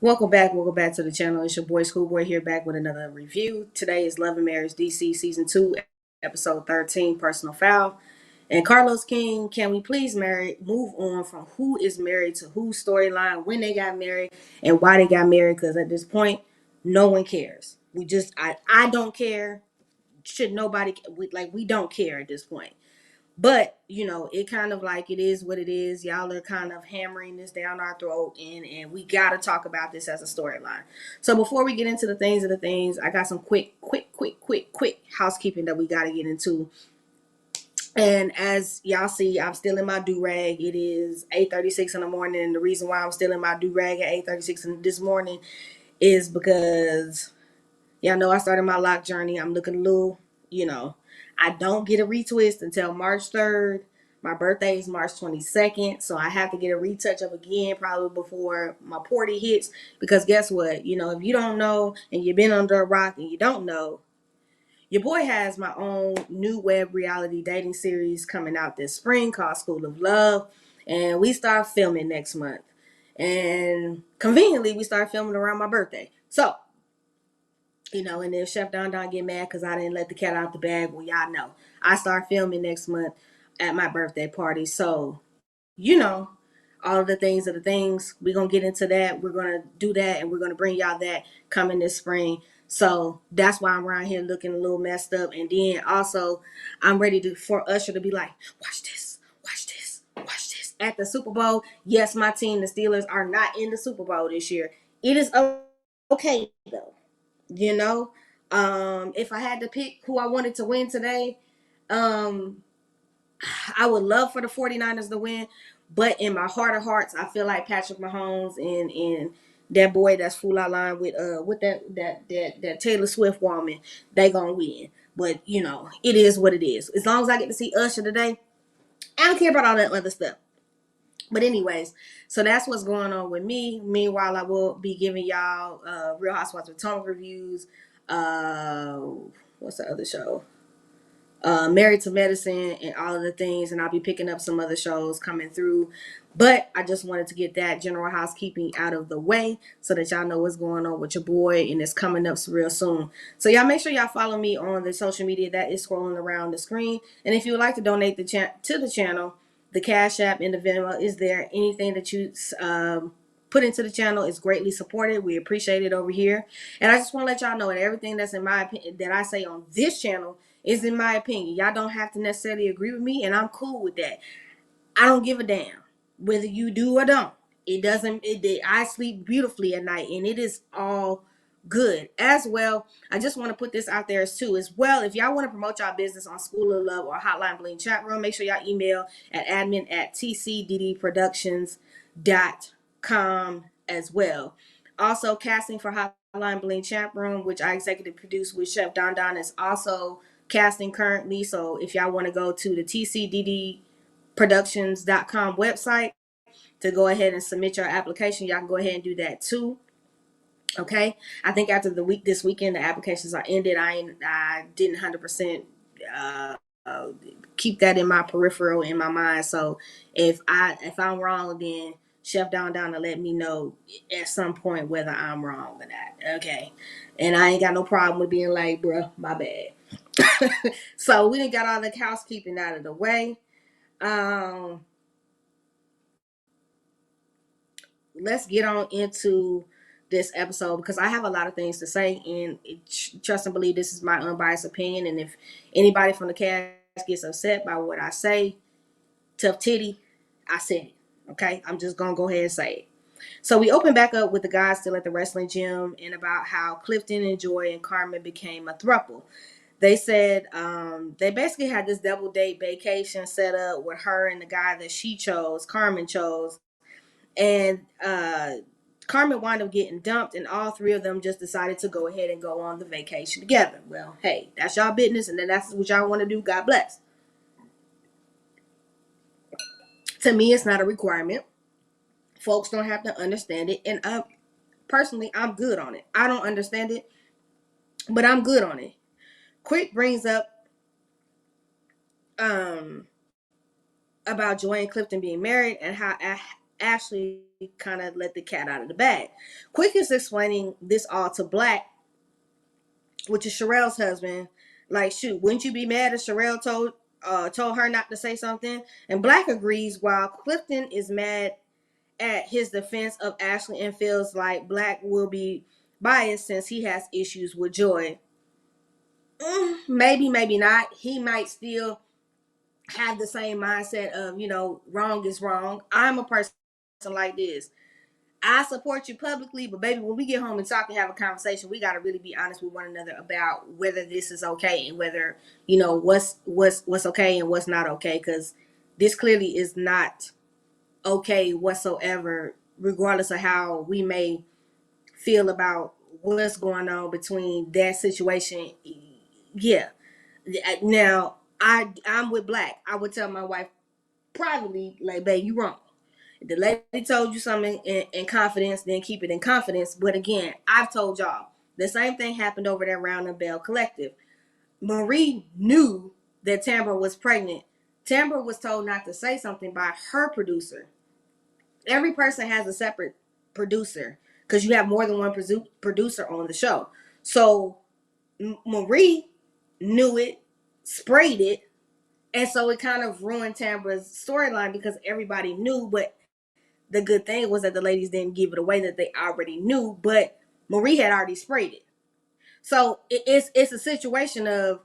Welcome back to the channel. It's your boy Schoolboy here back with another review. Today is Love and Marriage DC Season 2, Episode 13, Personal Foul. And Carlos King, can we please move on from who is married to whose storyline, when they got married, and why they got married? Because at this point, no one cares. I don't care. Should nobody, we don't care at this point. But it kind of like it is what it is. Y'all are kind of hammering this down our throat, and we gotta talk about this as a storyline. So before we get into the things, I got some quick housekeeping that we gotta get into. And as y'all see, I'm still in my do-rag. It is 8:36 in the morning, and the reason why I'm still in my do-rag at 8:36 this morning is because y'all know I started my lock journey. I'm looking a little, I don't get a retwist until March 3rd. My birthday is March 22nd, so I have to get a retouch up again probably before my 40 hits. Because guess what? If you don't know and you've been under a rock and you don't know, your boy has my own new web reality dating series coming out this spring called School of Love. And we start filming next month. And conveniently, we start filming around my birthday. So, and then Chef Don Don get mad because I didn't let the cat out the bag. Well, y'all know I start filming next month at my birthday party. So, you know, all of the things are the things. We're gonna get into that. We're gonna do that, and we're gonna bring y'all that coming this spring. So that's why I'm around here looking a little messed up. And then also, I'm ready for Usher to be like, watch this, watch this, watch this at the Super Bowl. Yes, my team, the Steelers, are not in the Super Bowl this year. It is okay though. You know, if I had to pick who I wanted to win today, um, I would love for the 49ers to win, but in my heart of hearts, I feel like Patrick Mahomes and that boy that's full out line with that Taylor Swift woman, they gonna win. But it is what it is. As long as I get to see Usher today, I don't care about all that other stuff. But anyways, so that's what's going on with me. Meanwhile, I will be giving y'all Real Housewives of Potomac reviews. Uh, what's the other show? Married to Medicine and all of the things, and I'll be picking up some other shows coming through. But I just wanted to get that general housekeeping out of the way so that y'all know what's going on with your boy, and it's coming up real soon. So y'all make sure y'all follow me on the social media that is scrolling around the screen. And if you would like to donate to the channel, the Cash App and the Venmo is there. Anything that you put into the channel is greatly supported. We appreciate it over here. And I just want to let y'all know that everything that's in my opinion that I say on this channel is in my opinion. Y'all don't have to necessarily agree with me, and I'm cool with that. I don't give a damn whether you do or don't. It doesn't. I sleep beautifully at night, and it is all good as well. I just want to put this out there as well. If y'all want to promote y'all business on School of Love or Hotline Bling chat room, make sure y'all email at admin@tcddproductions.com as well. Also, casting for Hotline Bling chat room, which I executive produce with Chef Don Don, is also casting currently. So if y'all want to go to the tcddproductions.com website to go ahead and submit your application, y'all can go ahead and do that too. Okay, I think after this weekend, the applications are ended. I didn't 100% keep that in my peripheral in my mind. So if I'm wrong, then Chef Down Down to let me know at some point whether I'm wrong or not. Okay, and I ain't got no problem with being like, bruh, my bad. So we done got all the housekeeping out of the way. Um, let's get on into this episode because I have a lot of things to say, and trust and believe this is my unbiased opinion. And if anybody from the cast gets upset by what I say, tough titty, I said it. Okay, I'm just gonna go ahead and say it. So we open back up with the guys still at the wrestling gym and about how Clifton and Joy and Carmen became a throuple. They said they basically had this double date vacation set up with her and the guy that she chose, Carmen chose, and Carmen wound up getting dumped, and all three of them just decided to go ahead and go on the vacation together. Well, hey, that's y'all business, and then that's what y'all want to do. God bless. To me, it's not a requirement. Folks don't have to understand it, and personally, I'm good on it. I don't understand it, but I'm good on it. Quick brings up um about Joy and Clifton being married and Ashley kind of let the cat out of the bag. Quick is explaining this all to Black, which is Sherelle's husband. Like, shoot, wouldn't you be mad if Sherelle told her not to say something? And Black agrees, while Clifton is mad at his defense of Ashley and feels like Black will be biased since he has issues with Joy. Maybe, maybe not. He might still have the same mindset of, wrong is wrong. I'm a person like this. I support you publicly, but baby, when we get home and talk and have a conversation, we got to really be honest with one another about whether this is okay and whether, what's okay and what's not okay, because this clearly is not okay whatsoever, regardless of how we may feel about what's going on between that situation. Yeah. Now, I'm with Black. I would tell my wife privately, like, babe, you wrong. If the lady told you something in confidence, then keep it in confidence. But again, I've told y'all, the same thing happened over there around the Bell Collective. Marie knew that Tambra was pregnant. Tambra was told not to say something by her producer. Every person has a separate producer because you have more than one producer on the show. So Marie knew it, sprayed it, and so it kind of ruined Tambra's storyline because everybody knew. But the good thing was that the ladies didn't give it away, that they already knew, but Marie had already sprayed it. So it's a situation of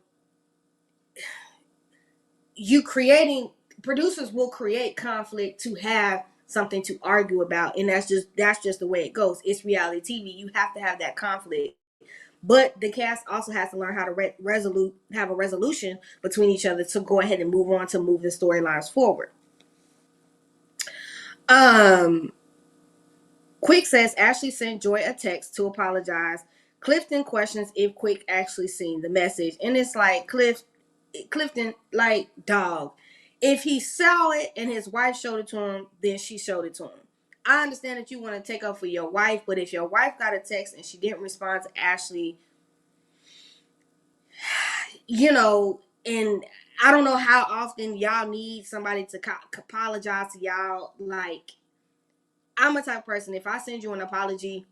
you creating, producers will create conflict to have something to argue about, and that's just the way it goes. It's reality TV. You have to have that conflict. But the cast also has to learn how to have a resolution between each other to go ahead and move on to move the storylines forward. Quick says Ashley sent Joy a text to apologize. Clifton questions if Quick actually seen the message. And it's like, Clifton, like, dog. If he saw it and his wife showed it to him, then she showed it to him. I understand that you want to take up for your wife, but if your wife got a text and she didn't respond to Ashley, and I don't know how often y'all need somebody to apologize to y'all. Like, I'm a type of person, if I send you an apology,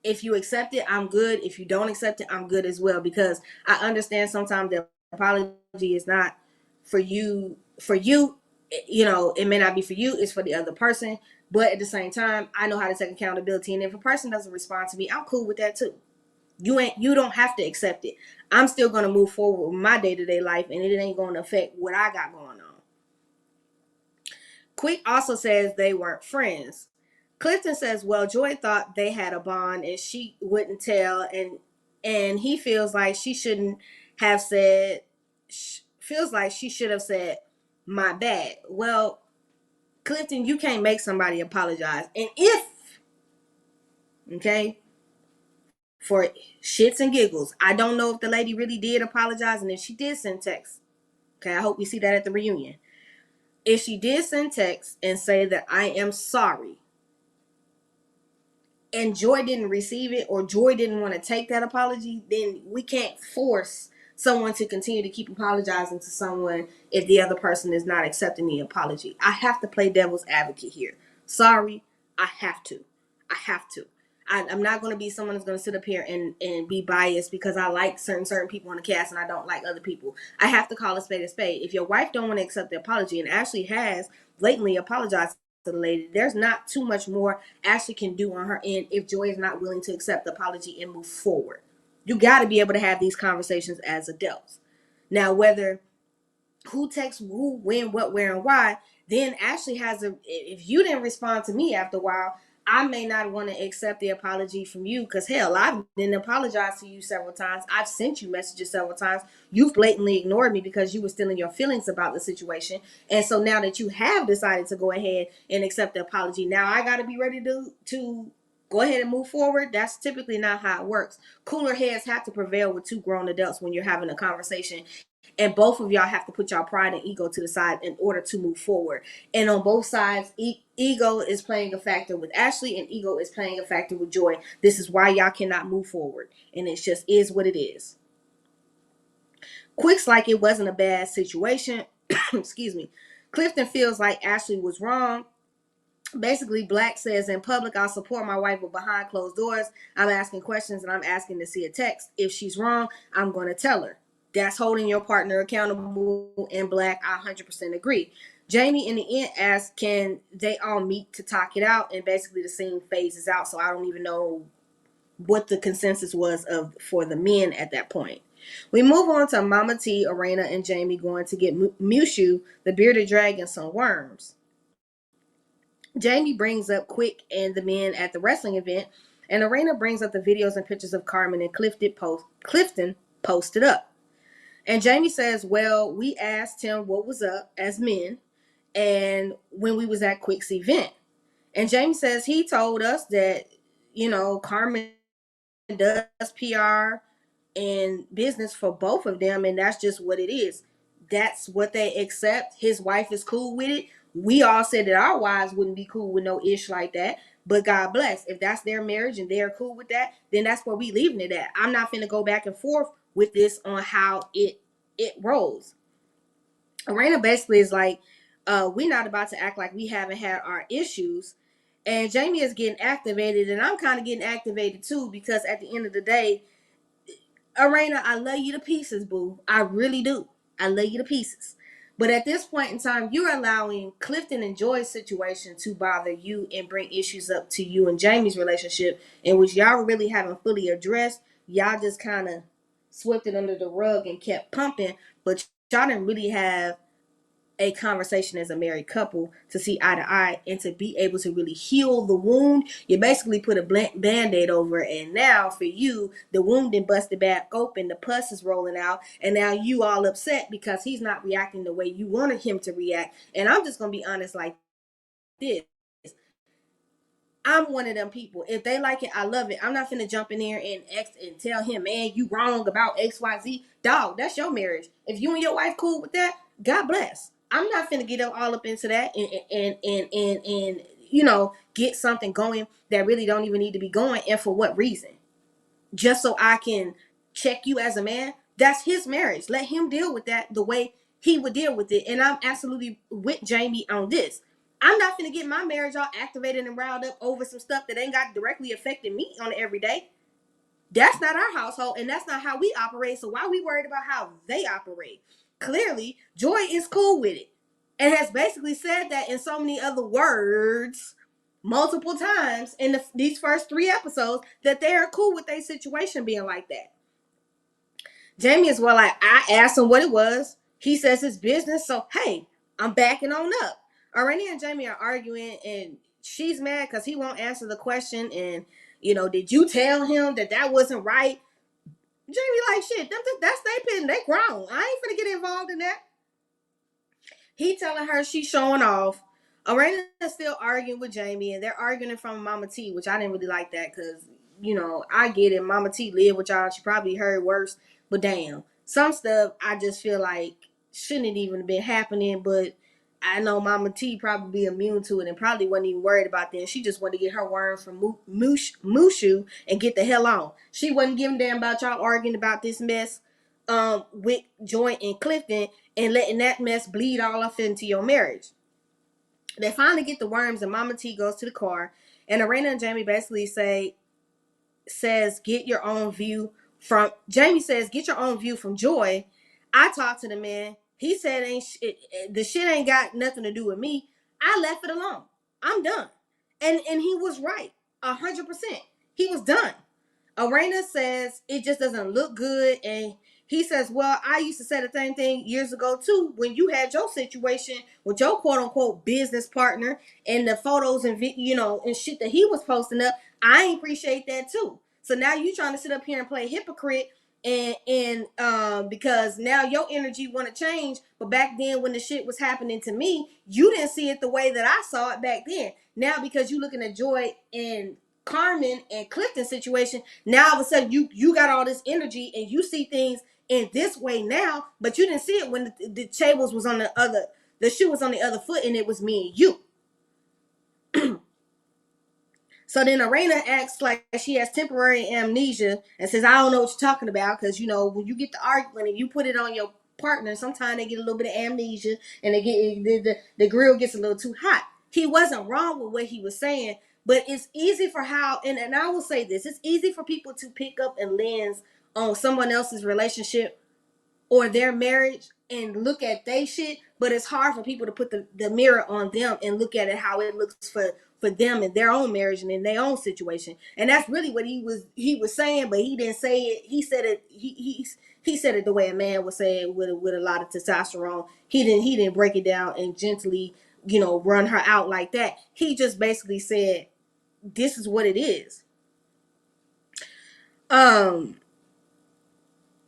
if you accept it, I'm good. If you don't accept it, I'm good as well, because I understand sometimes the apology is not for you. It may not be for you, it's for the other person. But at the same time, I know how to take accountability. And if a person doesn't respond to me, I'm cool with that too. You don't have to accept it. I'm still gonna move forward with my day-to-day life, and it ain't gonna affect what I got going on. Quick also says they weren't friends. Clifton says, well, Joy thought they had a bond and she wouldn't tell, and he feels like she shouldn't have said, feels like she should have said, my bad. Well, Clifton, you can't make somebody apologize. And if, okay, for shits and giggles, I don't know if the lady really did apologize, and if she did send text, okay, I hope we see that at the reunion. If she did send text and say that I am sorry, and Joy didn't receive it, or Joy didn't want to take that apology, then we can't force someone to continue to keep apologizing to someone if the other person is not accepting the apology. I have to play devil's advocate here. Sorry, I have to. I'm not going to be someone that's going to sit up here and be biased because I like certain people on the cast and I don't like other people. I have to call a spade a spade. If your wife don't want to accept the apology, and Ashley has blatantly apologized to the lady, there's not too much more Ashley can do on her end if Joy is not willing to accept the apology and move forward. You got to be able to have these conversations as adults. Now, whether who texts who, when, what, where, and why, then Ashley has if you didn't respond to me after a while, I may not want to accept the apology from you, because hell, I've been apologized to you several times. I've sent you messages several times. You've blatantly ignored me because you were still in your feelings about the situation. And so now that you have decided to go ahead and accept the apology, now I got to be ready to go ahead and move forward. That's typically not how it works. Cooler heads have to prevail with two grown adults when you're having a conversation, and both of y'all have to put y'all pride and ego to the side in order to move forward. And on both sides, ego is playing a factor with Ashley, and ego is playing a factor with Joy. This is why y'all cannot move forward, and it just is what it is. Quick's like it wasn't a bad situation. Excuse me. Clifton feels like Ashley was wrong. Basically, Black says, in public, I'll support my wife, but behind closed doors, I'm asking questions and I'm asking to see a text. If she's wrong, I'm going to tell her. That's holding your partner accountable. In Black, I 100% agree. Jamie, in the end, asks, can they all meet to talk it out? And basically, the scene phases out. So I don't even know what the consensus was of for the men at that point. We move on to Mama T, Arena, and Jamie going to get Mushu, the bearded dragon, some worms. Jamie brings up Quick and the men at the wrestling event, and Arena brings up the videos and pictures of Carmen and Clifton posted up. And Jamie says, well, we asked him what was up as men and when we was at Quick's event. And Jamie says he told us that, Carmen does PR and business for both of them, and that's just what it is. That's what they accept. His wife is cool with it. We all said that our wives wouldn't be cool with no ish like that, but God bless. If that's their marriage and they're cool with that, then that's where we leaving it at. I'm not finna go back and forth with this on how it rolls. Arena basically is like, we're not about to act like we haven't had our issues. And Jamie is getting activated, and I'm kind of getting activated too, because at the end of the day, Arena, I love you to pieces, boo. I really do. I love you to pieces. But at this point in time, you're allowing Clifton and Joy's situation to bother you and bring issues up to you and Jamie's relationship, in which y'all really haven't fully addressed. Y'all just kind of swept it under the rug and kept pumping, but y'all didn't really have a conversation as a married couple to see eye to eye and to be able to really heal the wound. You basically put a band-aid over it, and now for you, the wound then busted back open, the pus is rolling out, and now you all upset because he's not reacting the way you wanted him to react. And I'm just gonna be honest like this. I'm one of them people. If they like it, I love it. I'm not finna jump in there and tell him, man, you wrong about XYZ. Dog, that's your marriage. If you and your wife cool with that, God bless. I'm not finna get all up into that and get something going that really don't even need to be going. And for what reason? Just so I can check you as a man? That's his marriage. Let him deal with that the way he would deal with it. And I'm absolutely with Jamie on this. I'm not gonna get my marriage all activated and riled up over some stuff that ain't got directly affecting me on every day. That's not our household, and that's not how we operate. So why are we worried about how they operate? Clearly, Joy is cool with it and has basically said that in so many other words multiple times in these first 3 episodes that they are cool with their situation being like that. Jamie is well, like, I asked him what it was. He says it's business. So, hey, I'm backing on up. Arania and Jamie are arguing, and she's mad because he won't answer the question. And, did you tell him that wasn't right? Jamie like, shit, that's they pin. They grown. I ain't finna get involved in that. He telling her she's showing off. Arena's still arguing with Jamie, and they're arguing from Mama T, which I didn't really like that because, I get it. Mama T lived with y'all. She probably heard worse. But damn, some stuff I just feel like shouldn't even have been happening. But I know Mama T probably be immune to it and probably wasn't even worried about that. She just wanted to get her worms from Mushu and get the hell on. She wasn't giving a damn about y'all arguing about this mess with Joy and Clifton and letting that mess bleed all off into your marriage. They finally get the worms, and Mama T goes to the car, and Arena and Jamie basically says get your own view from Jamie says get your own view from Joy. I talked to the man. He said the shit ain't got nothing to do with me. I left it alone. I'm done. And he was right. 100%. He was done. Arena says it just doesn't look good, and he says, well, I used to say the same thing years ago too when you had your situation with your quote unquote business partner and the photos and and shit that he was posting up. I ain't appreciate that too. So now you trying to sit up here and play hypocrite and because now your energy want to change, but back then when the shit was happening to me, you didn't see it the way that I saw it back then. Now because you looking at Joy and Carmen and Clifton situation, now all of a sudden you got all this energy and you see things in this way now, but you didn't see it when the tables was on the shoe was on the other foot and it was me and you. So then Arena acts like she has temporary amnesia and says, I don't know what you're talking about, because when you get the argument and you put it on your partner, sometimes they get a little bit of amnesia and they get the grill gets a little too hot. he wasn't wrong with what he was saying, but it's easy for and I will say this, it's easy for people to pick up and lens on someone else's relationship or their marriage and look at they shit, but it's hard for people to put the mirror on them and look at it how it looks for them in their own marriage and in their own situation. And that's really what he was saying, but he didn't say it. He said it. He said it the way a man would say it with a lot of testosterone. He didn't break it down and gently, run her out like that. He just basically said, "This is what it is." Um,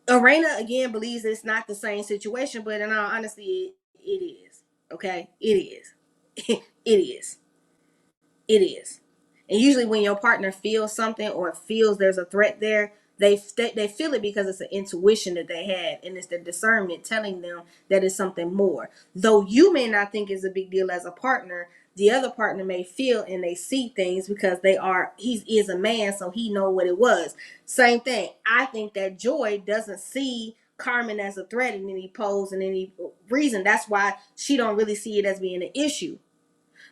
Arena again believes it's not the same situation, but in all honesty, it is. Okay, it is. It is. It is. And usually, when your partner feels something or feels there's a threat there, they feel it because it's an intuition that they have, and it's their discernment telling them that it's something more. Though you may not think it's a big deal as a partner, the other partner may feel and they see things because he is a man, so he know what it was. Same thing. I think that Joy doesn't see Carmen as a threat in any pose and any reason. That's why she don't really see it as being an issue.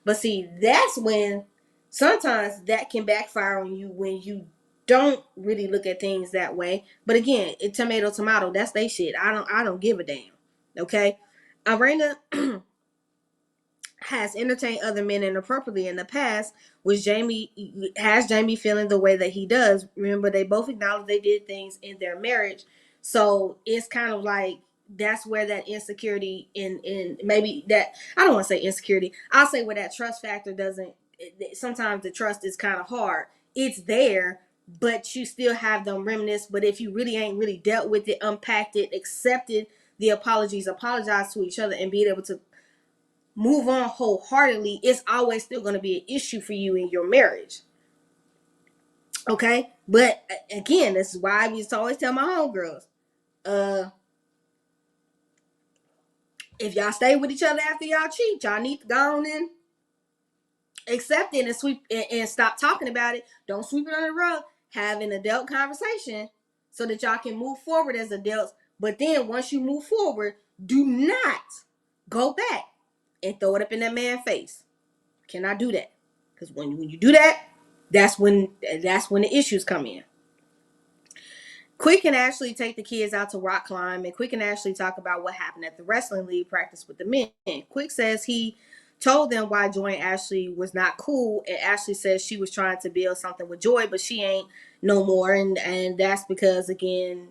But see, that's when sometimes that can backfire on you when you don't really look at things that way. But again, tomato, that's they shit. I don't give a damn. Okay. Arena has entertained other men inappropriately in the past, which Jamie feeling the way that he does. Remember, they both acknowledge they did things in their marriage, so it's kind of like that's where that insecurity in maybe that I don't want to say insecurity. I'll say where that trust factor doesn't. Sometimes the trust is kind of hard. It's there, but you still have them remnants. But if you really ain't really dealt with it, unpacked it, accepted the apologies, apologize to each other, and be able to move on wholeheartedly, it's always still going to be an issue for you in your marriage. Okay? But again, this is why I used to always tell my homegirls, if y'all stay with each other after y'all cheat, y'all need to go on and accept it and sweep and stop talking about it. Don't sweep it under the rug. Have an adult conversation so that y'all can move forward as adults. But then once you move forward, do not go back and throw it up in that man's face. Cannot do that. Because when you do that, that's when the issues come in. Quick can actually take the kids out to rock climb, and Quick can actually talk about what happened at the wrestling league practice with the men. Quick says he told them why Joy and Ashley was not cool, and Ashley says she was trying to build something with Joy, but she ain't no more, and that's because again,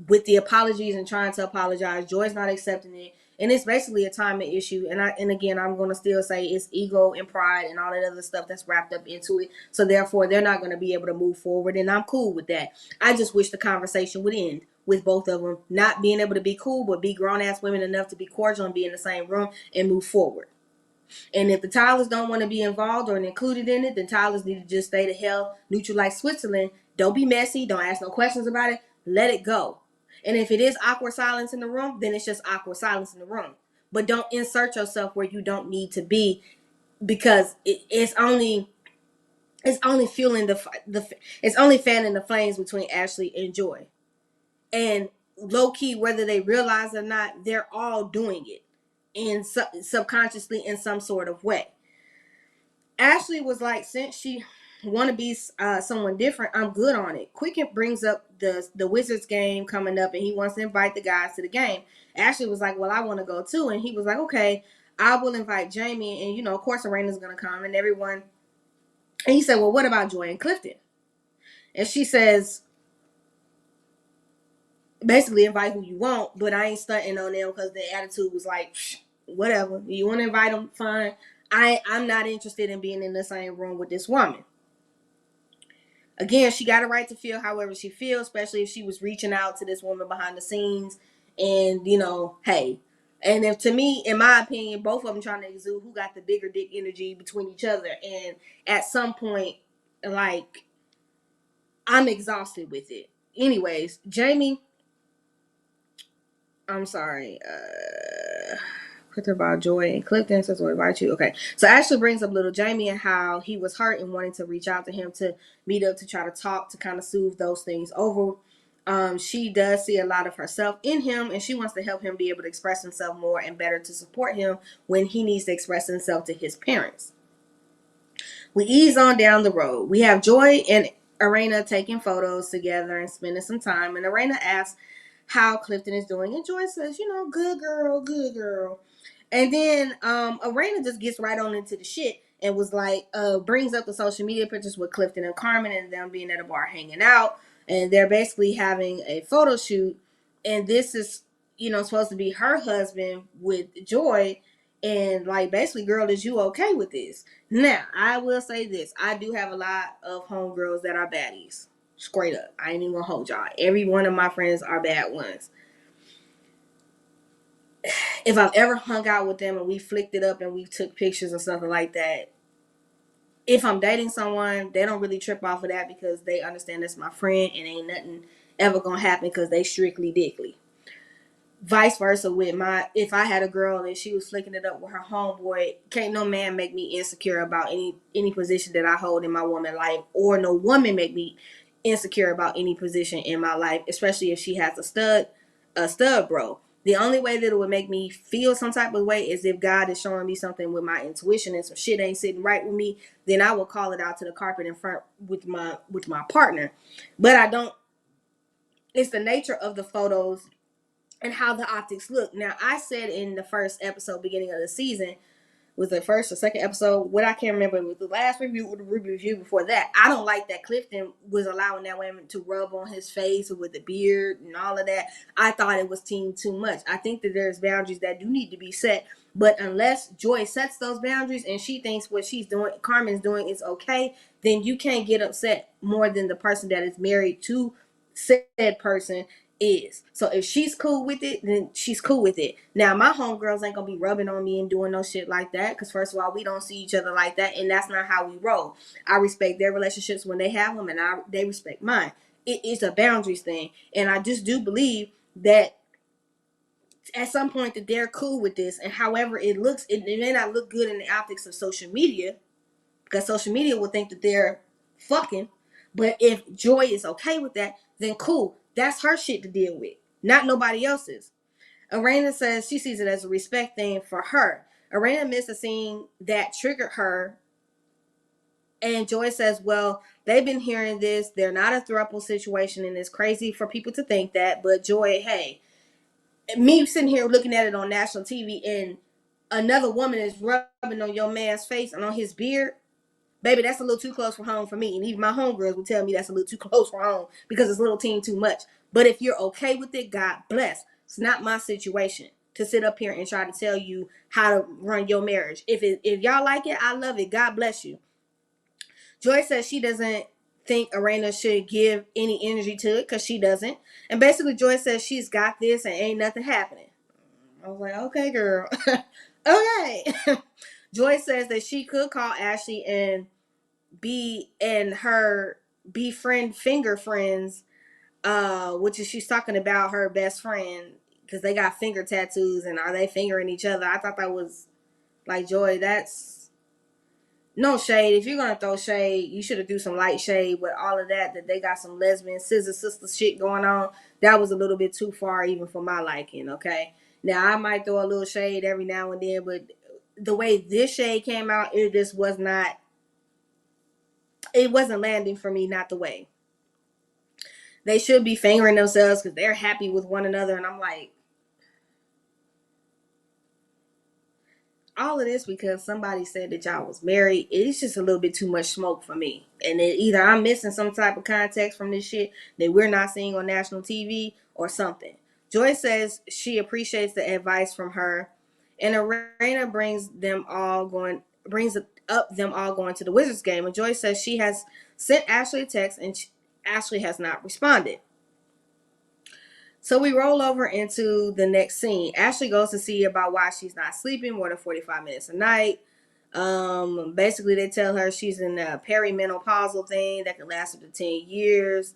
with the apologies and trying to apologize, Joy's not accepting it, and it's basically a timing issue. And again, I'm going to still say it's ego and pride and all that other stuff that's wrapped up into it. So therefore, they're not going to be able to move forward, and I'm cool with that. I just wish the conversation would end with both of them not being able to be cool, but be grown ass women enough to be cordial and be in the same room and move forward. And if the Tylers don't want to be involved or included in it, then Tylers need to just stay the hell neutral like Switzerland. Don't be messy. Don't ask no questions about it. Let it go. And if it is awkward silence in the room, then it's just awkward silence in the room. But don't insert yourself where you don't need to be, because it's only fueling it's only fanning the flames between Ashley and Joy. And low key, whether they realize it or not, they're all doing it in subconsciously in some sort of way. Ashley was like, since she want to be someone different, I'm good on it. Quicken brings up the Wizards game coming up, and he wants to invite the guys to the game. Ashley was like, well, I want to go too, and he was like, okay, I will invite Jamie, and of course, Arena's gonna come, and everyone. And he said, well, what about Joy and Clifton? And she says, basically, invite who you want, but I ain't stunting on them because the attitude was like, whatever. You want to invite them, fine. I'm not interested in being in the same room with this woman. Again, she got a right to feel however she feels, especially if she was reaching out to this woman behind the scenes. And, hey. And if, to me, in my opinion, both of them trying to exude who got the bigger dick energy between each other. And at some point, like, I'm exhausted with it. Anyways, Jamie, I'm sorry. Put about Joy and Clifton says what about you? Okay. So Ashley brings up little Jamie and how he was hurt and wanting to reach out to him to meet up to try to talk to kind of soothe those things over. She does see a lot of herself in him, and she wants to help him be able to express himself more and better to support him when he needs to express himself to his parents. We ease on down the road. We have Joy and Arena taking photos together and spending some time. And Arena asks how Clifton is doing. And Joy says, good girl, good girl. And then Arena just gets right on into the shit and was like, brings up the social media pictures with Clifton and Carmen and them being at a bar hanging out. And they're basically having a photo shoot. And this is, supposed to be her husband with Joy. And like, basically, girl, is you okay with this? Now, I will say this. I do have a lot of homegirls that are baddies. Straight up. I ain't even gonna hold y'all. Every one of my friends are bad ones. If I've ever hung out with them and we flicked it up and we took pictures or something like that, if I'm dating someone, they don't really trip off of that because they understand that's my friend and ain't nothing ever gonna happen because they strictly dickly. Vice versa with if I had a girl and she was flicking it up with her homeboy, can't no man make me insecure about any position that I hold in my woman life, or no woman make me insecure about any position in my life, especially if she has a stud bro. The only way that it would make me feel some type of way is if God is showing me something with my intuition and some shit ain't sitting right with me, then I will call it out to the carpet in front with my partner. But I don't. It's the nature of the photos and how the optics look. Now, I said in the first episode, beginning of the season, was the first or second episode, what I can't remember, with the last review or the review before that, I don't like that Clifton was allowing that woman to rub on his face with the beard and all of that. I thought it was team too much. I think that there's boundaries that do need to be set, but unless Joy sets those boundaries and she thinks what she's doing, Carmen's doing, is okay, then you can't get upset more than the person that is married to said person is. So if she's cool with it, then she's cool with it. Now, my homegirls ain't gonna be rubbing on me and doing no shit like that, because first of all, we don't see each other like that, and that's not how we roll. I respect their relationships when they have them, and they respect mine. It is a boundaries thing, and I just do believe that at some point that they're cool with this. And however it looks, it may not look good in the optics of social media, because social media will think that they're fucking. But if Joy is okay with that, then cool. That's her shit to deal with, not nobody else's. Arena says she sees it as a respect thing for her. Arena missed a scene that triggered her. And Joy says, well, they've been hearing this. They're not a throuple situation, and it's crazy for people to think that. But Joy, hey, me sitting here looking at it on national TV and another woman is rubbing on your man's face and on his beard, baby, that's a little too close for home for me. And even my homegirls will tell me that's a little too close for home because it's a little team too much. But if you're okay with it, God bless. It's not my situation to sit up here and try to tell you how to run your marriage. If y'all like it, I love it. God bless you. Joy says she doesn't think Arena should give any energy to it because she doesn't. And basically, Joy says she's got this and ain't nothing happening. I was like, okay, girl. Okay. Joy says that she could call Ashley and be finger friends, which is she's talking about her best friend because they got finger tattoos and are they fingering each other. I thought that was like, Joy, that's no shade. If you're gonna throw shade, you should have do some light shade with all of that they got some lesbian scissor sister shit going on. That was a little bit too far even for my liking. Okay, now I might throw a little shade every now and then, but the way this shade came out, it just was not, it wasn't landing for me, not the way. They should be fingering themselves because they're happy with one another. And I'm like, all of this because somebody said that y'all was married. It's just a little bit too much smoke for me. And either I'm missing some type of context from this shit that we're not seeing on national TV or something. Joy says she appreciates the advice from her. And Arena brings up them all going to the Wizards game. And Joy says she has sent Ashley a text and Ashley has not responded. So we roll over into the next scene. Ashley goes to see about why she's not sleeping more than 45 minutes a night. Basically, they tell her she's in a perimenopausal thing that can last up to 10 years.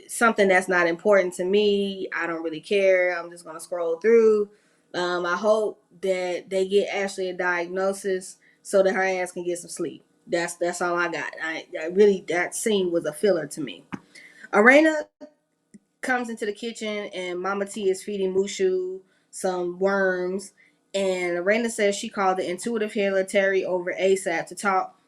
Something that's not important to me. I don't really care. I'm just going to scroll through. I hope that they get Ashley a diagnosis so that her ass can get some sleep. That's all I got. I really, that scene was a filler to me. Arena comes into the kitchen and Mama T is feeding Mushu some worms. And Arena says she called the intuitive healer Terry over ASAP to talk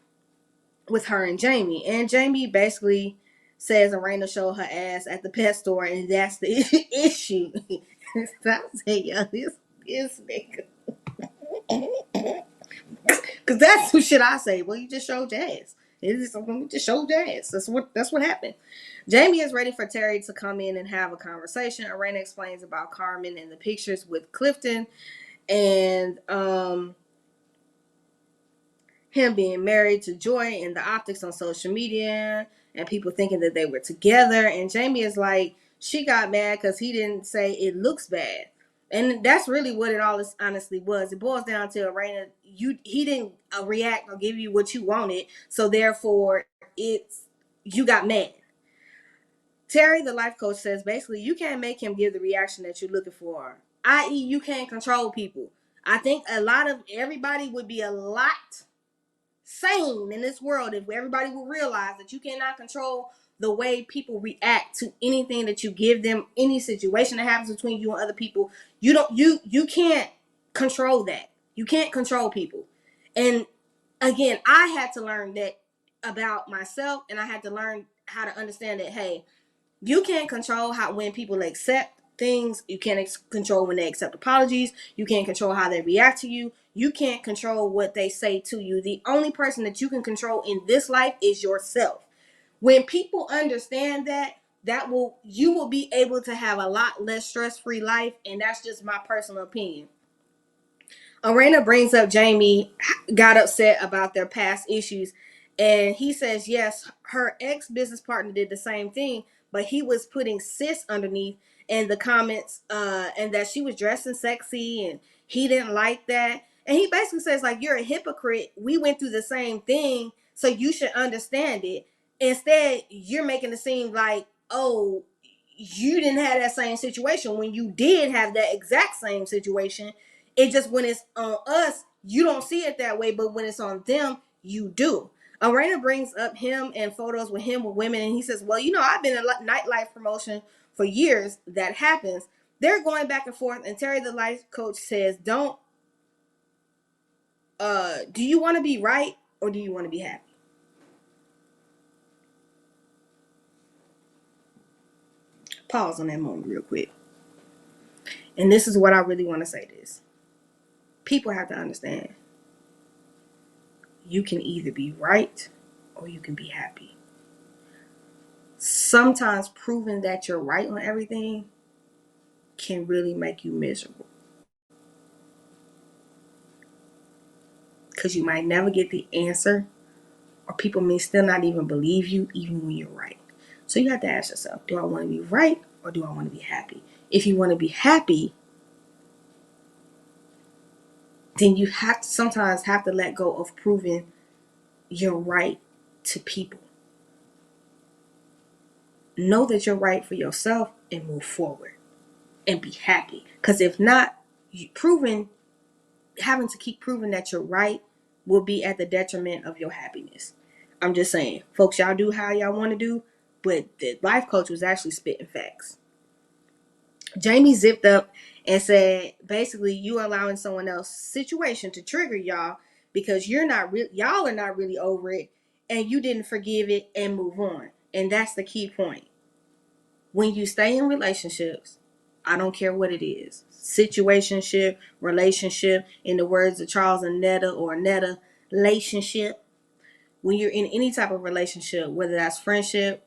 with her and Jamie. And Jamie basically says Arena showed her ass at the pet store, and that's the issue. I say, yo, this nigga. Because that's some shit I say. Well, you just showed your ass. You just showed your ass. That's what happened. Jamie is ready for Terry to come in and have a conversation. Arena explains about Carmen and the pictures with Clifton, and him being married to Joy, and the optics on social media and people thinking that they were together. And Jamie is like, she got mad because he didn't say it looks bad. And that's really what it all is honestly was. It boils down to Arena, he didn't react or give you what you wanted, so therefore you got mad. Terry, the life coach, says basically you can't make him give the reaction that you're looking for, i.e., you can't control people. I think a lot of everybody would be a lot sane in this world if everybody would realize that you cannot control the way people react to anything that you give them, any situation that happens between you and other people. You can't control that. You can't control people. And again, I had to learn that about myself, and I had to learn how to understand that, hey, you can't control how when people accept things. You can't control when they accept apologies. You can't control how they react to you. You can't control what they say to you. The only person that you can control in this life is yourself. When people understand that, you will be able to have a lot less stress-free life, and that's just my personal opinion. Arena brings up Jamie got upset about their past issues, and he says yes, her ex business partner did the same thing, but he was putting sis underneath and the comments, and that she was dressing sexy, and he didn't like that. And he basically says like, you're a hypocrite. We went through the same thing, so you should understand it. Instead, you're making it seem like, oh, you didn't have that same situation when you did have that exact same situation. It just, when it's on us, you don't see it that way, but when it's on them, you do. Arena brings up him and photos with him with women, and he says, well, I've been in a nightlife promotion for years. That happens. They're going back and forth, and Terry, the life coach, says, do you want to be right or do you want to be happy? Pause on that moment real quick. And this is what I really want to say this. People have to understand. You can either be right or you can be happy. Sometimes proving that you're right on everything can really make you miserable. Because you might never get the answer, or people may still not even believe you, even when you're right. So you have to ask yourself, do I want to be right or do I want to be happy? If you want to be happy, then you have to sometimes have to let go of proving you're right to people. Know that you're right for yourself and move forward and be happy. Because if not, having to keep proving that you're right will be at the detriment of your happiness. I'm just saying, folks, y'all do how y'all want to do, but the life coach was actually spitting facts. Jamie zipped up and said, basically, you allowing someone else's situation to trigger y'all because y'all are not really over it, and you didn't forgive it and move on. And that's the key point. When you stay in relationships, I don't care what it is, situationship, relationship, in the words of Charles and Netta, or Netta, relationship. When you're in any type of relationship, whether that's friendship,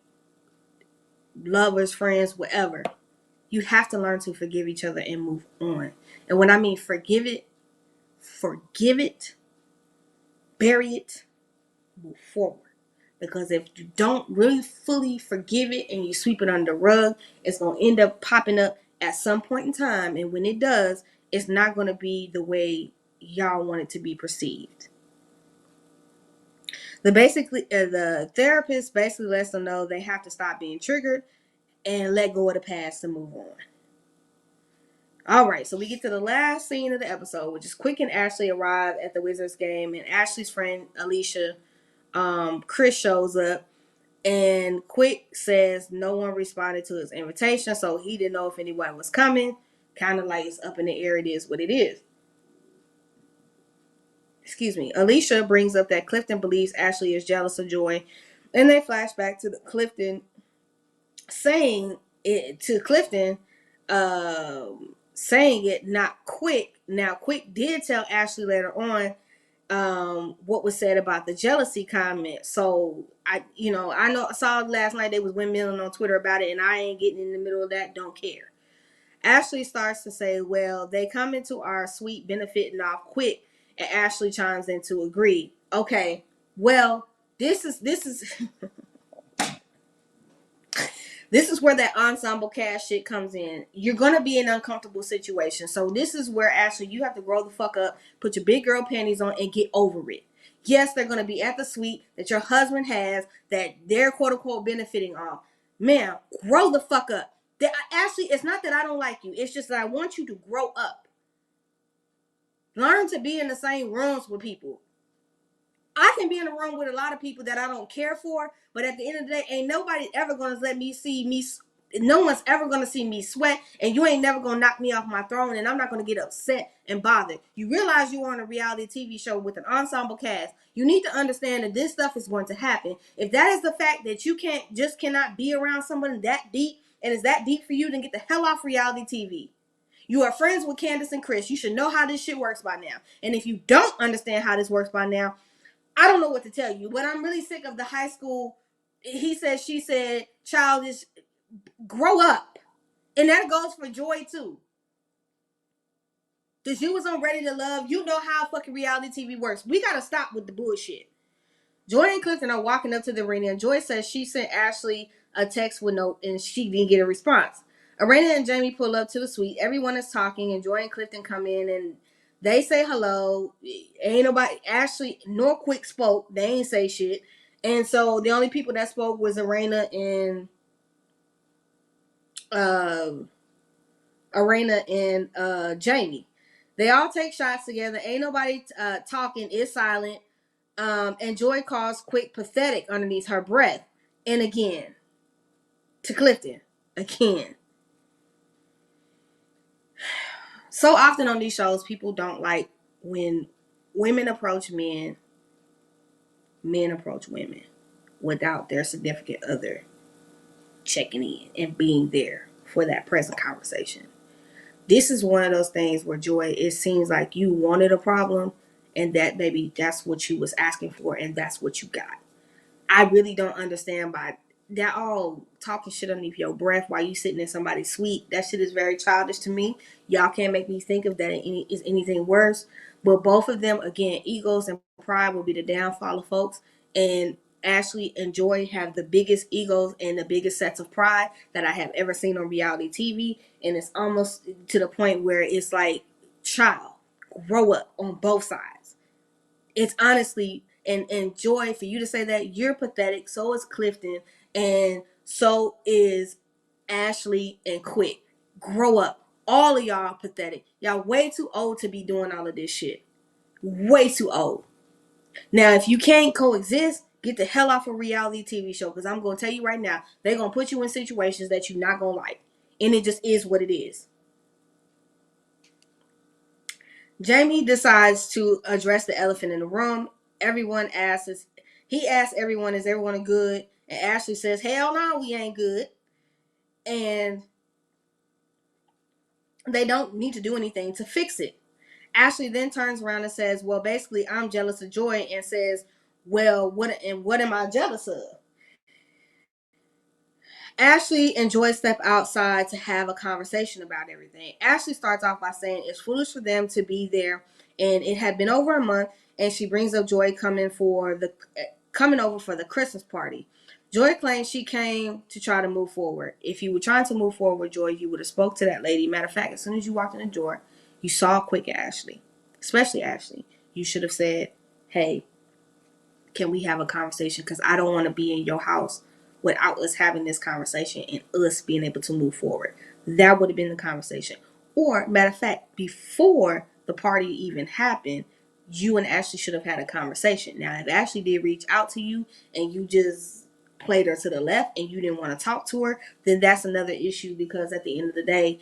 lovers, friends, whatever, you have to learn to forgive each other and move on. And when I mean forgive it, bury it, move forward. Because if you don't really fully forgive it and you sweep it under the rug, it's going to end up popping up at some point in time. And when it does, it's not going to be the way y'all want it to be perceived. The therapist basically lets them know they have to stop being triggered and let go of the past and move on. All right, so we get to the last scene of the episode, which is Quick and Ashley arrive at the Wizards game, and Ashley's friend Alicia, Chris, shows up. And Quick says no one responded to his invitation, so he didn't know if anyone was coming. Kind of like it's up in the air. It is what it is. Excuse me. Alicia brings up that Clifton believes Ashley is jealous of Joy, and they flash back to Clifton saying it to Clifton, saying it, not Quick. Now, Quick did tell Ashley later on what was said about the jealousy comment. So I saw last night they was windmilling on Twitter about it, and I ain't getting in the middle of that. Don't care. Ashley starts to say, well, they come into our suite benefiting off Quick, and Ashley chimes in to agree. Okay, well, this is this is where that ensemble cast shit comes in. You're gonna be in an uncomfortable situation. So this is where Ashley, you have to grow the fuck up, put your big girl panties on, and get over it. Yes, they're gonna be at the suite that your husband has that they're quote unquote benefiting off. Man, grow the fuck up. Ashley, it's not that I don't like you. It's just that I want you to grow up. Learn to be in the same rooms with people. I can be in a room with a lot of people that I don't care for, but at the end of the day, ain't nobody ever gonna let me see me. No one's ever gonna see me sweat, and you ain't never gonna knock me off my throne, and I'm not gonna get upset and bothered. You realize you're on a reality TV show with an ensemble cast. You need to understand that this stuff is going to happen. If that is the fact that you cannot be around someone that deep, and it's that deep for you, then get the hell off reality TV. You are friends with Candace and Chris. You should know how this shit works by now. And if you don't understand how this works by now, I don't know what to tell you, but I'm really sick of the high school. He said, she said, childish. Grow up, and that goes for Joy too. Cause you was on Ready to Love. You know how fucking reality TV works. We gotta stop with the bullshit. Joy and Clifton are walking up to the arena, and Joy says she sent Ashley a text with note, and she didn't get a response. Arena and Jamie pull up to the suite. Everyone is talking, and Joy and Clifton come in, and they say hello. Ain't nobody, Ashley nor Quick spoke. They ain't say shit. And so the only people that spoke was Arena and Jamie. They all take shots together. Ain't nobody talking. It's silent. And Joy calls Quick pathetic underneath her breath. And again, to Clifton, again. So often on these shows, people don't like when women approach men, men approach women without their significant other checking in and being there for that present conversation. This is one of those things where, Joy, it seems like you wanted a problem, and that maybe that's what you was asking for, and that's what you got. I really don't understand by that all talking shit underneath your breath while you sitting in somebody's suite. That shit is very childish to me. Y'all can't make me think of that is anything worse. But both of them, again, egos and pride will be the downfall of folks. And Ashley and Joy have the biggest egos and the biggest sets of pride that I have ever seen on reality TV. And it's almost to the point where it's like, child, grow up on both sides. It's honestly, and Joy, for you to say that, you're pathetic. So is Clifton, and so is Ashley and Quick. Grow up. All of y'all are pathetic. Y'all way too old to be doing all of this shit. Way too old. Now, if you can't coexist, get the hell off a reality TV show, because I'm going to tell you right now, they're going to put you in situations that you're not going to like. And it just is what it is. Jamie decides to address the elephant in the room. He asks everyone, is everyone good? And Ashley says, hell no, we ain't good. And they don't need to do anything to fix it. Ashley then turns around and says, well, basically, I'm jealous of Joy, and says, well, what am I jealous of? Ashley and Joy step outside to have a conversation about everything. Ashley starts off by saying it's foolish for them to be there, and it had been over a month, and she brings up Joy coming over for the Christmas party. Joy claims she came to try to move forward. If you were trying to move forward, Joy, you would have spoke to that lady. Matter of fact, as soon as you walked in the door, you saw Quick Ashley, especially Ashley. You should have said, hey, can we have a conversation? Because I don't want to be in your house without us having this conversation and us being able to move forward. That would have been the conversation. Or, matter of fact, before the party even happened, you and Ashley should have had a conversation. Now, if Ashley did reach out to you and you just played her to the left and you didn't want to talk to her, then that's another issue, because at the end of the day,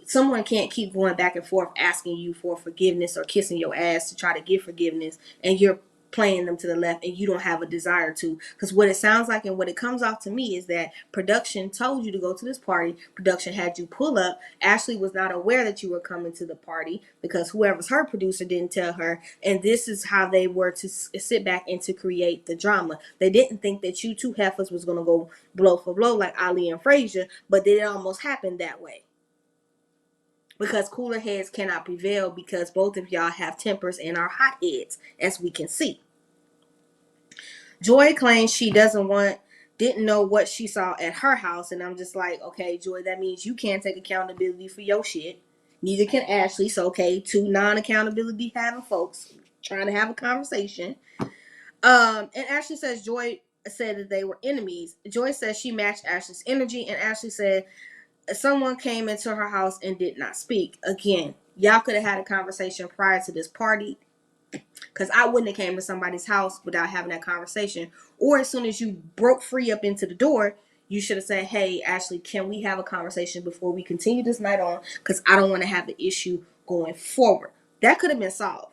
someone can't keep going back and forth asking you for forgiveness or kissing your ass to try to get forgiveness, and you're playing them to the left and you don't have a desire to. Because what it sounds like and what it comes off to me is that production told you to go to this party. Production had you pull up. Ashley was not aware that you were coming to the party because whoever's her producer didn't tell her. And this is how they were to sit back and to create the drama. They didn't think that you two heifers was going to go blow for blow like Ali and Frazier, but it almost happened that way. Because cooler heads cannot prevail, because both of y'all have tempers and are hot heads, as we can see. Joy claims she didn't know what she saw at her house, and I'm just like, okay, Joy, that means you can't take accountability for your shit. Neither can Ashley. So, okay, two non-accountability having folks trying to have a conversation. And Ashley says Joy said that they were enemies. Joy says she matched Ashley's energy, and Ashley said someone came into her house and did not speak. Again, y'all could have had a conversation prior to this party, because I wouldn't have came to somebody's house without having that conversation. Or as soon as you broke free up into the door, you should have said, hey, Ashley, can we have a conversation before we continue this night on? Because I don't want to have the issue going forward. That could have been solved.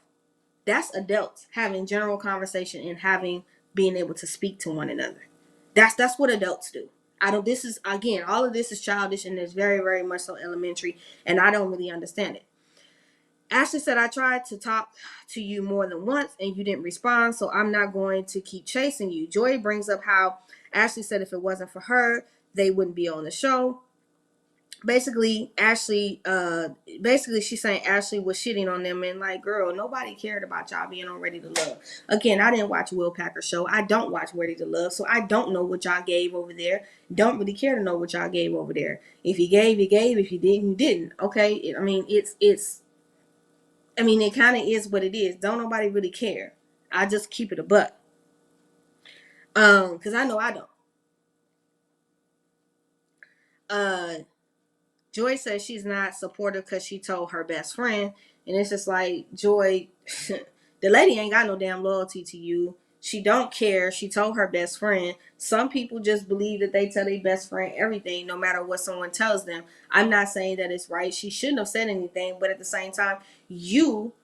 That's adults having general conversation and being able to speak to one another. That's what adults do. This is, again, all of this is childish and it's very, very much so elementary, and I don't really understand it. Ashley said, I tried to talk to you more than once and you didn't respond, so I'm not going to keep chasing you. Joy brings up how Ashley said if it wasn't for her, they wouldn't be on the show. Basically, she's saying Ashley was shitting on them, and like, girl, nobody cared about y'all being on Ready to Love. Again, I didn't watch Will Packer's show. I don't watch Ready to Love, so I don't know what y'all gave over there. Don't really care to know what y'all gave over there. If you gave, you gave. If you didn't, you didn't. Okay, it kind of is what it is. Don't nobody really care. I just keep it a buck. Because I know I don't. Joy says she's not supportive because she told her best friend. And it's just like, Joy, the lady ain't got no damn loyalty to you. She don't care. She told her best friend. Some people just believe that they tell their best friend everything, no matter what someone tells them. I'm not saying that it's right. She shouldn't have said anything. But at the same time, you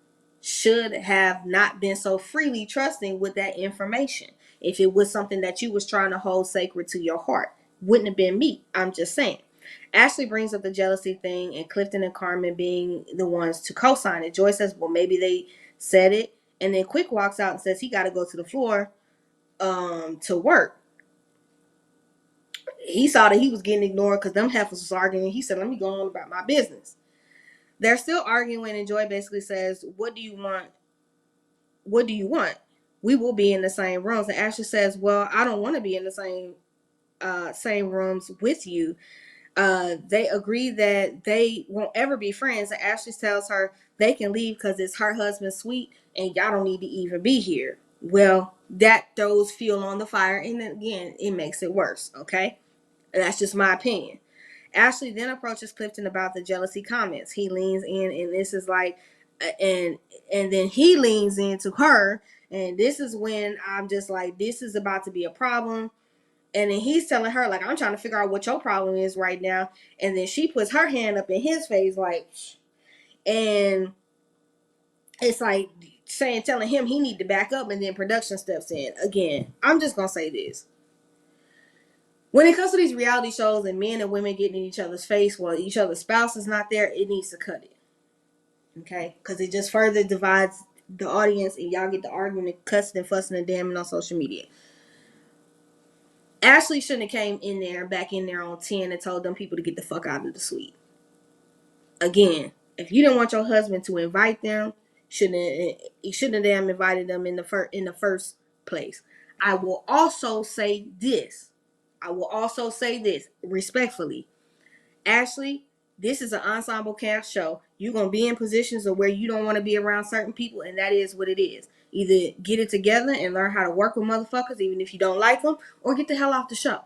should have not been so freely trusting with that information. If it was something that you was trying to hold sacred to your heart, wouldn't have been me. I'm just saying. Ashley brings up the jealousy thing and Clifton and Carmen being the ones to co-sign it. Joy says, well, maybe they said it. And then Quick walks out and says he got to go to the floor to work. He saw that he was getting ignored because them heifers was arguing. He said, let me go on about my business. They're still arguing, and Joy basically says, what do you want? What do you want? We will be in the same rooms. And Ashley says, well, I don't want to be in the same rooms with you. They agree that they won't ever be friends. And Ashley tells her they can leave because it's her husband's suite and y'all don't need to even be here. Well, that throws fuel on the fire, and again, it makes it worse. Okay, that's just my opinion. Ashley then approaches Clifton about the jealousy comments. He leans in, and this is like, and then he leans into her, and this is when I'm just like, this is about to be a problem. And then he's telling her, like, I'm trying to figure out what your problem is right now. And then she puts her hand up in his face, like, and it's like telling him he need to back up, and then production steps in. Again, I'm just going to say this. When it comes to these reality shows and men and women getting in each other's face while each other's spouse is not there, it needs to cut it. Okay? Because it just further divides the audience, and y'all get to arguing and cussing and fussing and damning on social media. Ashley shouldn't have came back in there on 10 and told them people to get the fuck out of the suite. Again, if you didn't want your husband to invite them, you shouldn't have invited them in the first place. I will also say this respectfully. Ashley, this is an ensemble cast show. You're going to be in positions of where you don't want to be around certain people, and that is what it is. Either get it together and learn how to work with motherfuckers, even if you don't like them, or get the hell off the show.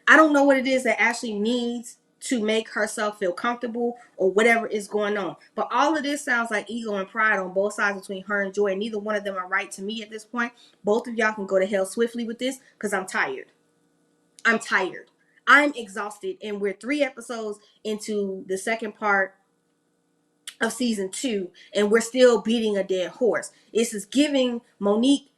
I don't know what it is that Ashley needs to make herself feel comfortable or whatever is going on. But all of this sounds like ego and pride on both sides between her and Joy, and neither one of them are right to me at this point. Both of y'all can go to hell swiftly with this because I'm tired. I'm tired. I'm exhausted. And we're 3 episodes into the second part of season 2, and we're still beating a dead horse. This is giving Monique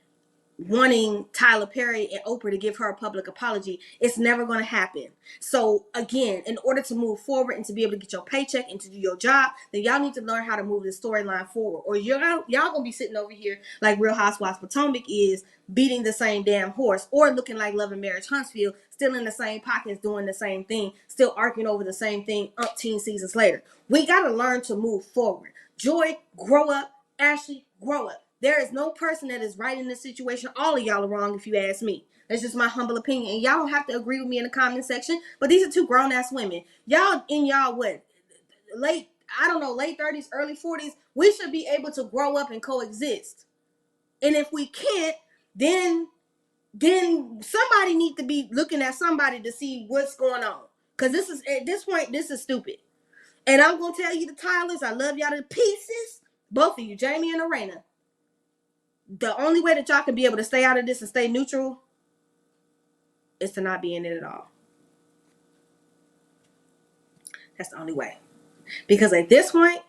wanting Tyler Perry and Oprah to give her a public apology. It's never going to happen. So again, in order to move forward and to be able to get your paycheck and to do your job, then y'all need to learn how to move the storyline forward, or y'all gonna be sitting over here like Real Housewives Potomac is, beating the same damn horse, or looking like Love and Marriage Huntsville, still in the same pockets doing the same thing, still arguing over the same thing umpteen seasons later. We got to learn to move forward. Joy, grow up. Ashley, grow up. There is no person that is right in this situation. All of y'all are wrong if you ask me. That's just my humble opinion. And y'all don't have to agree with me in the comment section. But these are 2 grown-ass women. Y'all in y'all what? Late 30s, early 40s. We should be able to grow up and coexist. And if we can't, then somebody need to be looking at somebody to see what's going on. Because this is, at this point, this is stupid. And I'm going to tell you, the Tylers, I love y'all to pieces. Both of you, Jamie and Arena. The only way that y'all can be able to stay out of this and stay neutral is to not be in it at all. That's the only way. Because at this point,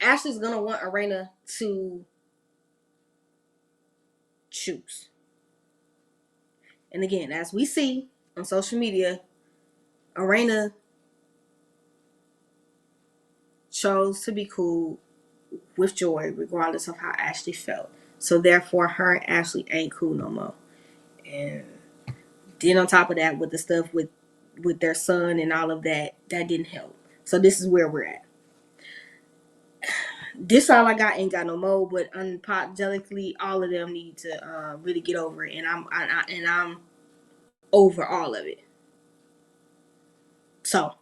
Ashley's going to want Arena to choose. And again, as we see on social media, Arena chose to be cool with Joy regardless of how Ashley felt. So therefore, her and Ashley ain't cool no more. And then on top of that, with the stuff with their son and all of that, that didn't help. So this is where we're at. This all I got, ain't got no more. But unapologetically, all of them need to really get over it, and I'm over all of it. So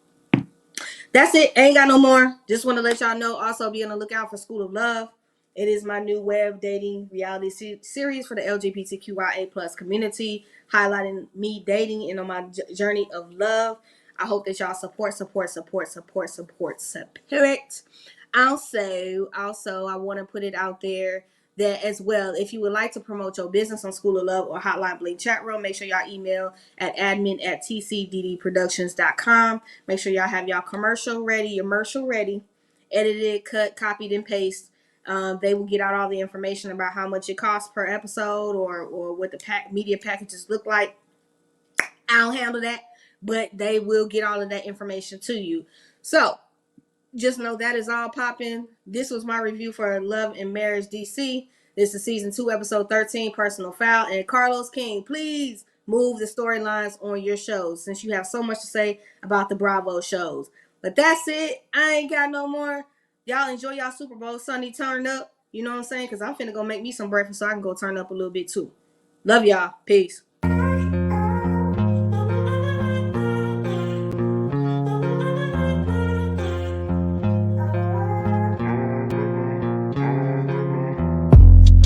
that's it. Ain't got no more. Just want to let y'all know. Also, be on the lookout for School of Love. It is my new web dating reality series for the LGBTQIA plus community, highlighting me dating and on my journey of love. I hope that y'all support. Also, I want to put it out there that as well, if you would like to promote your business on School of Love or Hotline Bling chat room, make sure y'all email at admin@tcddproductions.com. Make sure y'all have y'all commercial ready, edited, cut, copied, and paste. They will get out all the information about how much it costs per episode, or what the media packages look like. I'll handle that, but they will get all of that information to you. So just know that is all popping. This was my review for Love and Marriage DC. This is season 2, episode 13, Personal Foul. And Carlos King, please move the storylines on your shows, since you have so much to say about the Bravo shows. But that's it. I ain't got no more. Y'all enjoy y'all Super Bowl Sunday turn up. You know what I'm saying? Because I'm finna go make me some breakfast so I can go turn up a little bit too. Love y'all. Peace.